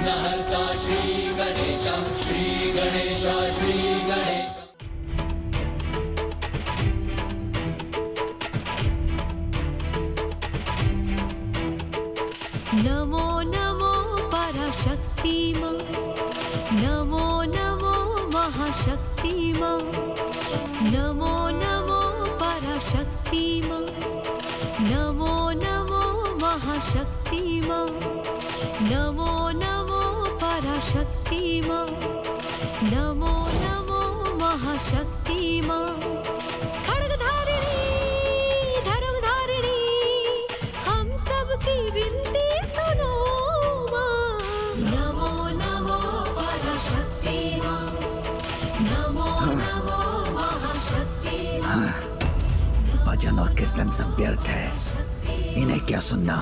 विघ्नहर्ता श्री गणेश, श्री गणेश, श्री गणेश। नमो नमो पराशक्ति मां, नमो नमो महाशक्ति मां, नमो नमो पराशक्ति मां, नमो नमो महाशक्ति मां, नमो नमो पराशक्ति मां, नमो नमो महाशक्ति मां। खड्गधारिणी धर्मधारिणी हम सबकी विनती सुनो मां। नमो नमो पराशक्ति मां, नमो नमो महाशक्ति मां। भजन और कीर्तन सब व्यर्थ है, इन्हें क्या सुनना।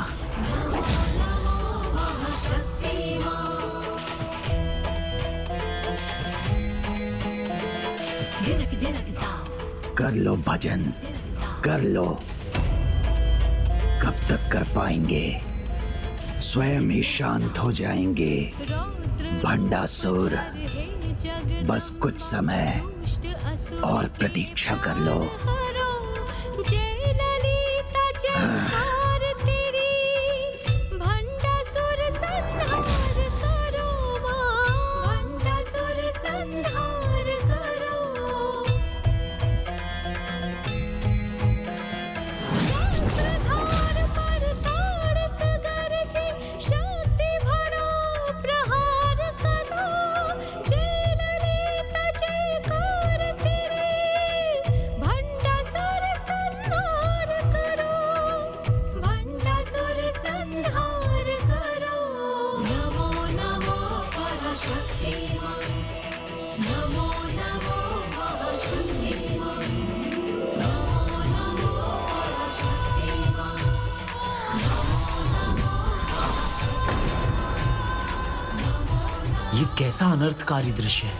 कर लो भजन, कर लो। कब तक कर पाएंगे? स्वयं ही शांत हो जाएंगे भंडासुर। बस कुछ समय और प्रतीक्षा कर लो। ये कैसा अनर्थकारी दृश्य है।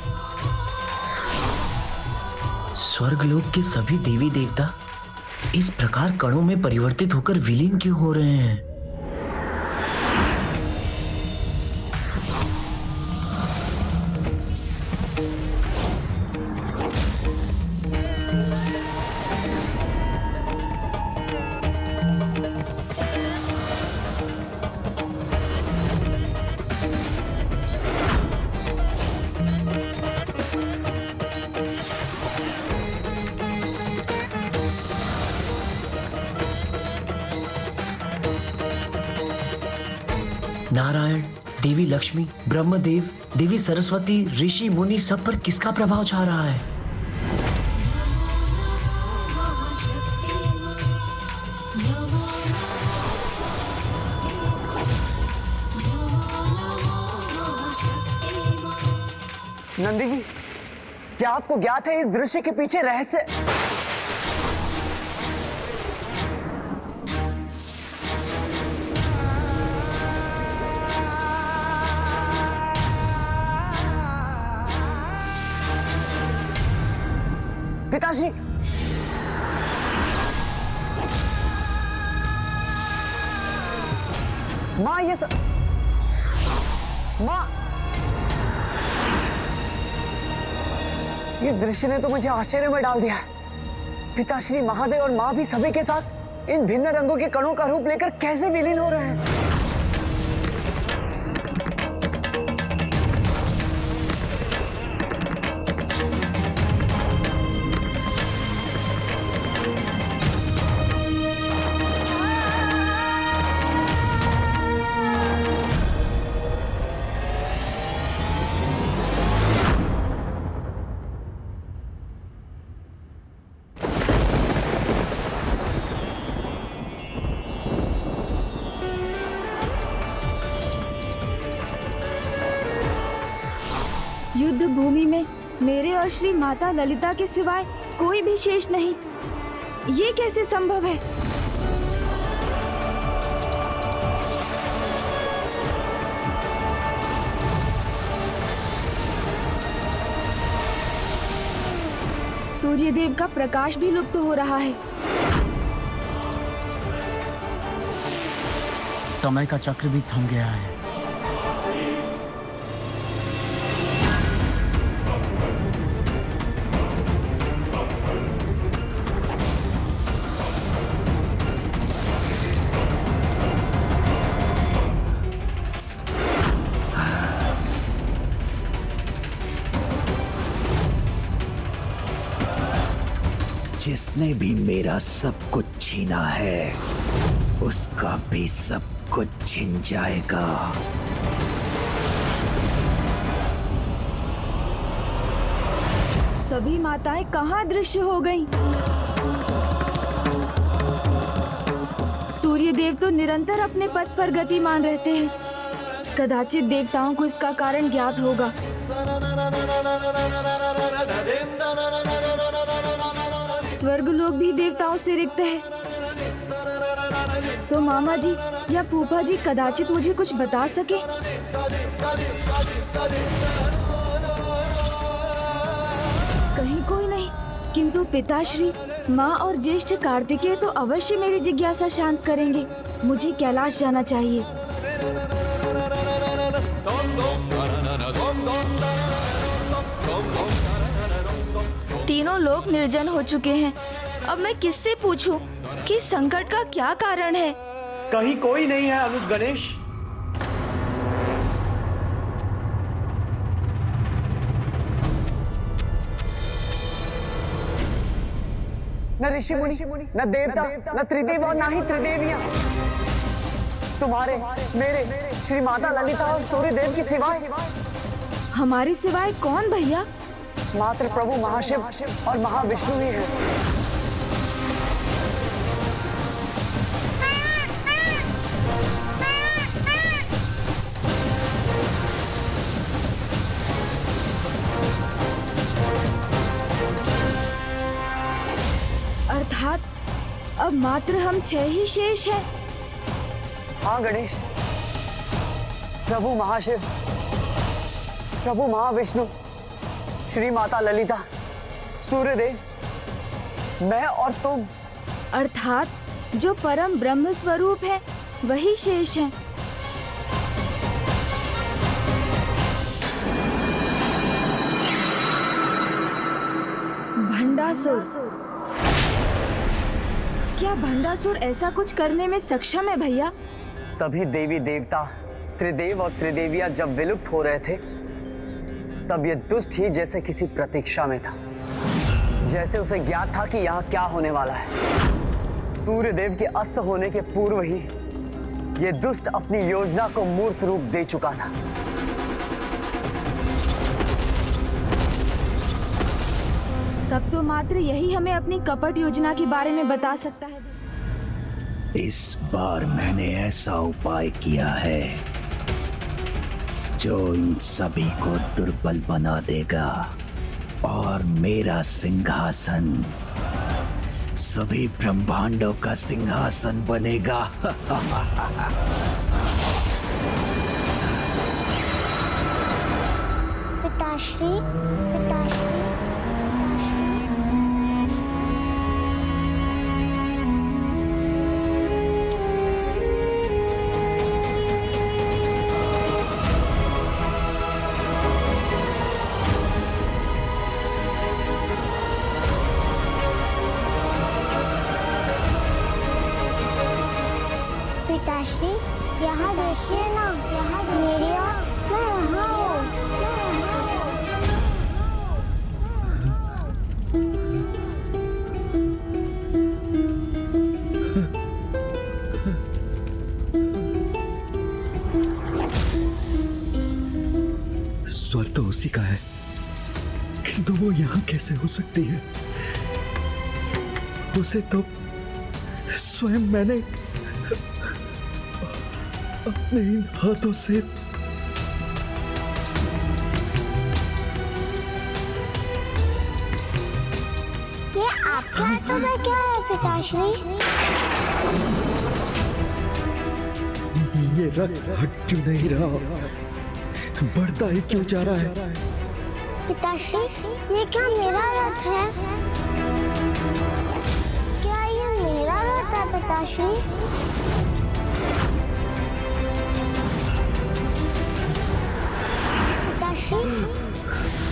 स्वर्गलोक के सभी देवी देवता इस प्रकार कणों में परिवर्तित होकर विलीन क्यों हो रहे हैं? नारायण, देवी लक्ष्मी, ब्रह्मदेव, देवी सरस्वती, ऋषि मुनि सब पर किसका प्रभाव छा रहा है? नंदी जी, क्या आपको ज्ञात है इस दृश्य के पीछे रहस्य? पिताश्री, माँ ये सब माँ, इस दृश्य ने तो मुझे आश्चर्य में डाल दिया है। पिताश्री, महादेव और माँ भी सभी के साथ इन भिन्न रंगों के कणों का रूप लेकर कैसे विलीन हो रहे हैं? युद्ध भूमि में मेरे और श्री माता ललिता के सिवाय कोई भी शेष नहीं। ये कैसे संभव है? सूर्यदेव का प्रकाश भी लुप्त हो रहा है। समय का चक्र भी थम गया है। जिसने भी मेरा सब कुछ छीना है उसका भी सब कुछ छिन जाएगा। सभी माताएं कहाँ दृश्य हो गईं? सूर्य देव तो निरंतर अपने पथ पर गतिमान रहते हैं। कदाचित देवताओं को इसका कारण ज्ञात होगा। स्वर्गलोक भी देवताओं से रिक्त है। तो मामा जी या फूफा जी कदाचित मुझे कुछ बता सके। कहीं कोई नहीं, किंतु पिताश्री, माँ और ज्येष्ठ कार्तिकेय तो अवश्य मेरी जिज्ञासा शांत करेंगे। मुझे कैलाश जाना चाहिए। तीनों लोग निर्जन हो चुके हैं। अब मैं किससे पूछूं कि संकट का क्या कारण है? कहीं कोई नहीं है अनुज गणेश। न ऋषि मुनि, न देवता, न त्रिदेव और न ही त्रिदेवियां। तुम्हारे, मेरे, श्री माता ललिता और सूर्य देव की सिवाय। हमारी सिवाय कौन भैया? मात्र प्रभु महाशिव और महाविष्णु ही है। अर्थात अब मात्र हम 6 ही शेष हैं। हाँ गणेश, प्रभु महाशिव, प्रभु महाविष्णु, श्री माता ललिता, सूर्यदेव, मैं और तुम। अर्थात जो परम ब्रह्म स्वरूप है वही शेष है। भंडासुर। क्या भंडासुर ऐसा कुछ करने में सक्षम है भैया? सभी देवी देवता, त्रिदेव और त्रिदेवियां जब विलुप्त हो रहे थे तब ये दुष्ट ही जैसे किसी प्रतीक्षा में था। जैसे उसे ज्ञात था कि यहाँ क्या होने वाला है। सूर्य देव के अस्त होने के पूर्व ही ये दुष्ट अपनी योजना को मूर्त रूप दे चुका था। तब तो मात्र यही हमें अपनी कपट योजना के बारे में बता सकता है। इस बार मैंने ऐसा उपाय किया है जो इन सभी को दुर्बल बना देगा और मेरा सिंहासन सभी ब्रह्मांडों का सिंहासन बनेगा। पिताश्री, पिताश्री। पिताश्री, यहाँ देखिए ना, यहाँ मेरी ओर, मैं यहाँ हूँ, स्वर तो उसी का है, किंतु वो यहाँ कैसे हो सकती है? उसे तो स्वयं मैंने अपने इन हाथों से ये आपके हाथों में क्या है पिताश्री? ये रथ हट क्यों नहीं रहा? बढ़ता ही क्यों जा रहा है? पिताश्री, ये क्या मेरा रथ है? क्या ये मेरा रथ है पिताश्री? पिताश्री,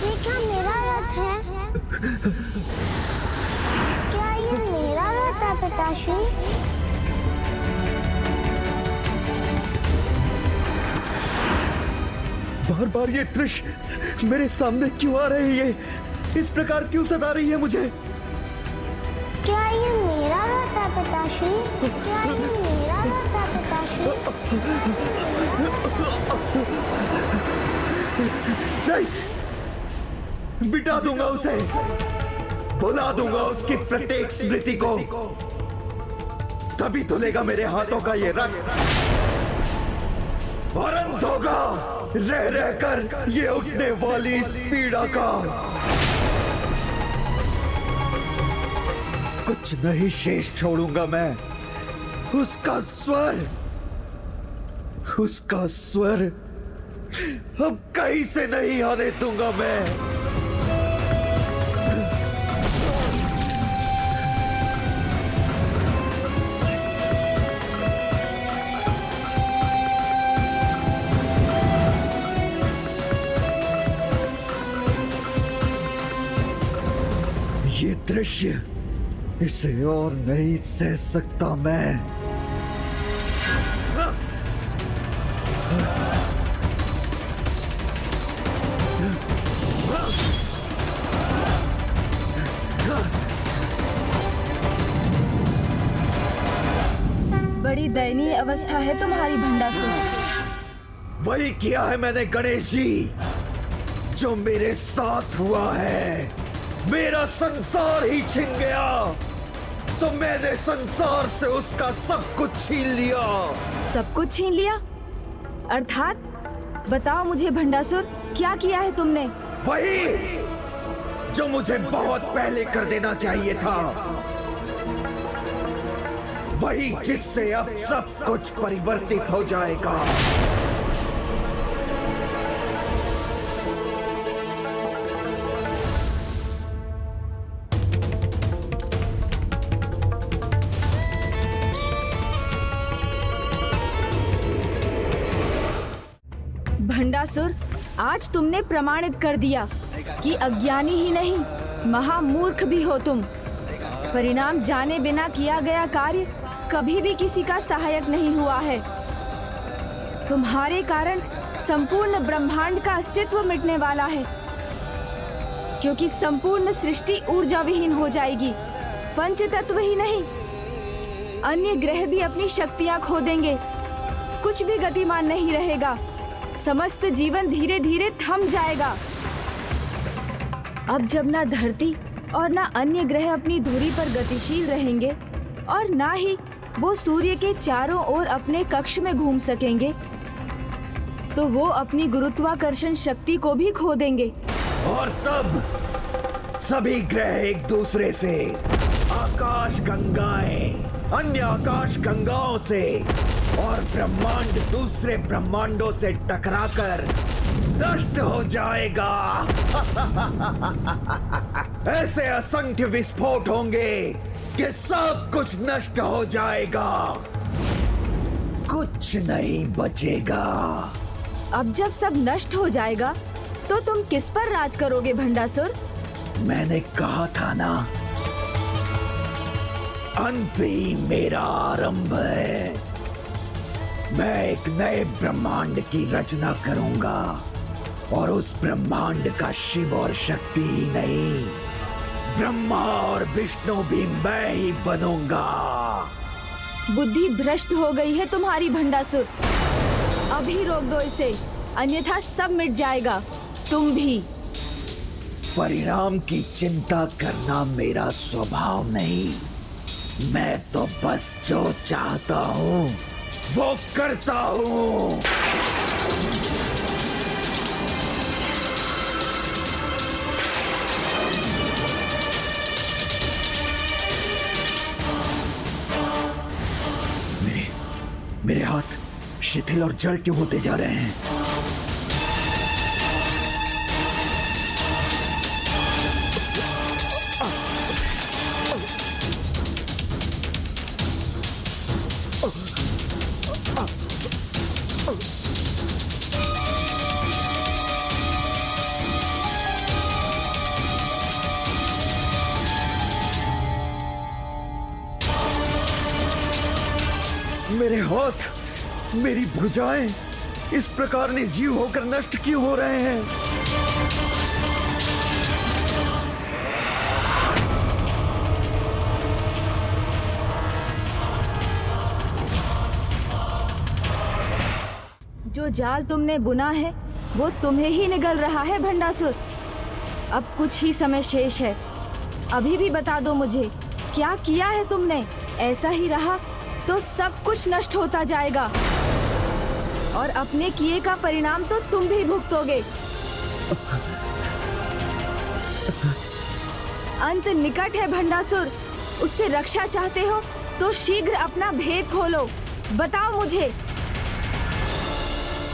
ये क्या मेरा रथ है? क्या ये मेरा रथ है पिताश्री? बार बार ये दृश्य मेरे सामने क्यों आ रही है? इस प्रकार क्यों सता रही है मुझे? क्या ये मेरा रथ है पिताश्री? क्या ये मेरा रथ है पिताश्री? नहीं, मिटा दूंगा उसे, भुला दूंगा उसकी प्रत्येक स्मृति को, तभी धुलेगा मेरे हाथों का ये रक्त और अंत होगा रह रहकर ये उठने वाली इस पीड़ा का। कुछ नहीं शेष छोड़ूंगा मैं, उसका स्वर अब कहीं से नहीं आने दूंगा मैं। ये दृश्य, इसे और नहीं सह सकता मैं। बड़ी दयनीय अवस्था है तुम्हारी भंडासुर। वही किया है मैंने गणेश जी, जो मेरे साथ हुआ है। मेरा संसार ही छिन गया तो मैंने संसार से उसका सब कुछ छीन लिया। सब कुछ छीन लिया? अर्थात बताओ मुझे भंडासुर, क्या किया है तुमने? वही जो मुझे बहुत पहले कर देना चाहिए था, वही जिससे अब सब कुछ परिवर्तित हो जाएगा। भंडासुर, आज तुमने प्रमाणित कर दिया कि अज्ञानी ही नहीं, महामूर्ख भी हो तुम। परिणाम जाने बिना किया गया कार्य कभी भी किसी का सहायक नहीं हुआ है। तुम्हारे कारण संपूर्ण ब्रह्मांड का अस्तित्व मिटने वाला है, क्योंकि संपूर्ण सृष्टि ऊर्जा विहीन हो जाएगी। पंच तत्व ही नहीं, अन्य ग्रह भी अपनी शक्तियां खो देंगे। कुछ भी गतिमान नहीं रहेगा, समस्त जीवन धीरे धीरे थम जाएगा। अब जब ना धरती और ना अन्य ग्रह अपनी धुरी पर गतिशील रहेंगे और ना ही वो सूर्य के चारों ओर अपने कक्ष में घूम सकेंगे, तो वो अपनी गुरुत्वाकर्षण शक्ति को भी खो देंगे। और तब सभी ग्रह एक दूसरे से, आकाश गंगाएं अन्य आकाश गंगाओं से और ब्रह्मांड दूसरे ब्रह्मांडों से टकराकर नष्ट हो जाएगा। ऐसे असंख्य विस्फोट होंगे कि सब कुछ नष्ट हो जाएगा, कुछ नहीं बचेगा। अब जब सब नष्ट हो जाएगा तो तुम किस पर राज करोगे भंडासुर? मैंने कहा था ना, अंत ही मेरा आरंभ है। मैं एक नए ब्रह्मांड की रचना करूंगा और उस ब्रह्मांड का शिव और शक्ति ही नहीं, ब्रह्मा और विष्णु भी मैं ही बनूंगा। बुद्धि भ्रष्ट हो गई है तुम्हारी भंडासुर। अभी रोक दो इसे, अन्यथा सब मिट जाएगा, तुम भी। परिणाम की चिंता करना मेरा स्वभाव नहीं। मैं तो बस जो चाहता हूँ वो करता हूँ। मेरे हाथ शिथिल और जड़ क्यों होते जा रहे हैं? मेरे हाथ, मेरी भुजाएं इस प्रकार निर्जीव होकर नष्ट क्यों हो रहे हैं? जो जाल तुमने बुना है वो तुम्हें ही निगल रहा है भंडासुर। अब कुछ ही समय शेष है, अभी भी बता दो मुझे क्या किया है तुमने। ऐसा ही रहा तो सब कुछ नष्ट होता जाएगा और अपने किए का परिणाम तो तुम भी भुगतोगे। अंत निकट है भंडासुर, उससे रक्षा चाहते हो तो शीघ्र अपना भेद खोलो। बताओ मुझे।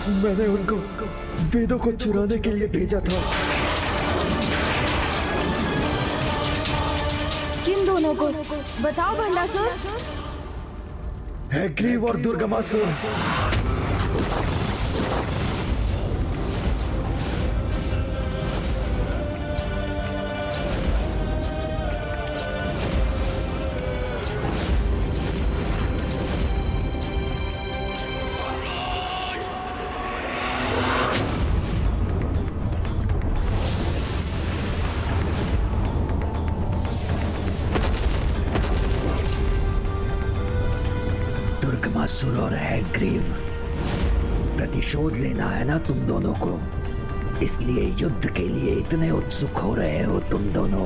मैंने उनको वेदों को चुराने के लिए भेजा था। किन दोनों को? बताओ भंडासुर। हैग्रीव और दुर्गमासुर। दुर्गमासुर और हैग्रीव, प्रतिशोध लेना है ना तुम दोनों को, इसलिए युद्ध के लिए इतने उत्सुक हो रहे हो तुम दोनों।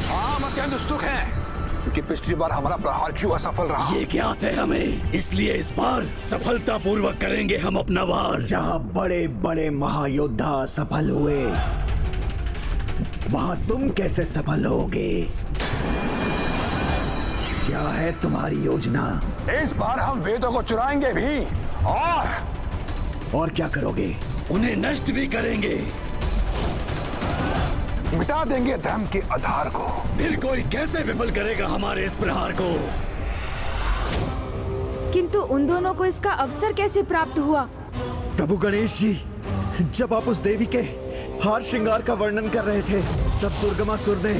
हाँ, हम अत्यंत उत्सुक हैं क्योंकि पिछली बार हमारा प्रहार क्यों असफल रहा। ये ज्ञात है हमें, इसलिए इस बार सफलतापूर्वक करेंगे हम अपना वार। जहाँ बड़े बड़े महायोद्धा सफल हुए, वहाँ तुम कैसे सफल होगे? क्या है तुम्हारी योजना? इस बार हम वेदों को चुराएंगे भी और क्या करोगे? उन्हें नष्ट भी करेंगे, मिटा देंगे धर्म के आधार को। फिर कोई कैसे विफल करेगा हमारे इस प्रहार को? किंतु उन दोनों को इसका अवसर कैसे प्राप्त हुआ? प्रभु गणेश जी, जब आप उस देवी के हार श्रृंगार का वर्णन कर रहे थे, तब दुर्गमासुर ने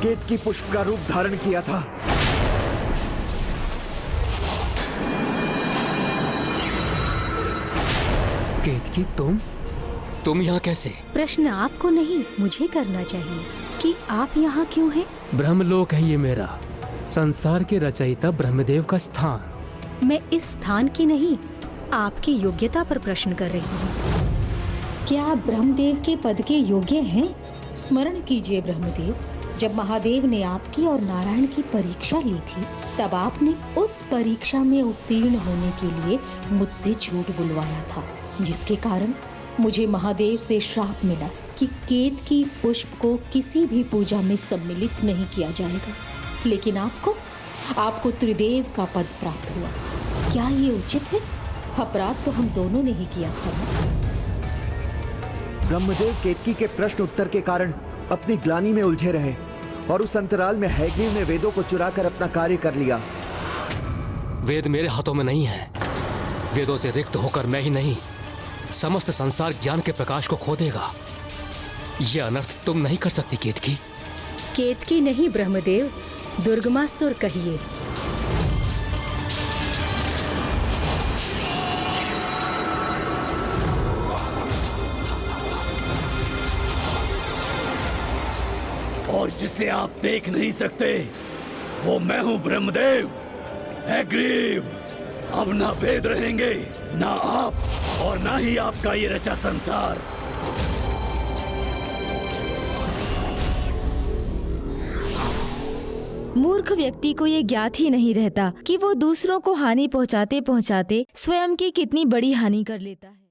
केतकी पुष्प का रूप धारण किया था। केतकी, तुम यहाँ कैसे? प्रश्न आपको नहीं मुझे करना चाहिए कि आप यहाँ क्यों हैं? ब्रह्मलोक है ये मेरा, संसार के रचयिता ब्रह्मदेव का स्थान। मैं इस स्थान की नहीं, आपकी योग्यता पर प्रश्न कर रही हूँ। क्या आप ब्रह्मदेव के पद के योग्य हैं? स्मरण कीजिए ब्रह्मदेव, जब महादेव ने आपकी और नारायण की परीक्षा ली थी, तब आपने उस परीक्षा में उत्तीर्ण होने के लिए मुझसे झूठ बुलवाया था, जिसके कारण मुझे महादेव से श्राप मिला कि केतकी पुष्प को किसी भी पूजा में सम्मिलित नहीं किया जाएगा। लेकिन आपको त्रिदेव का पद प्राप्त हुआ। क्या ये उचित है? अपराध तो हम दोनों ने ही किया था। ब्रह्मदेव केतकी के प्रश्न उत्तर के कारण अपनी ग्लानि में उलझे रहे और उस अंतराल में हैग्रीव ने वेदों को चुराकर अपना कार्य कर लिया। वेद मेरे हाथों में नहीं है। वेदों से रिक्त होकर मैं ही नहीं, समस्त संसार ज्ञान के प्रकाश को खो देगा। यह अनर्थ तुम नहीं कर सकती केतकी। केतकी नहीं ब्रह्मदेव, दुर्गमासुर कहिए। और जिसे आप देख नहीं सकते वो मैं हूं ब्रह्मदेव। हैग्रीव, अब ना वेद रहेंगे, ना आप और ना ही आपका ये रचा संसार। मूर्ख व्यक्ति को ये ज्ञात ही नहीं रहता कि वो दूसरों को हानि पहुंचाते पहुंचाते स्वयं की कितनी बड़ी हानि कर लेता है।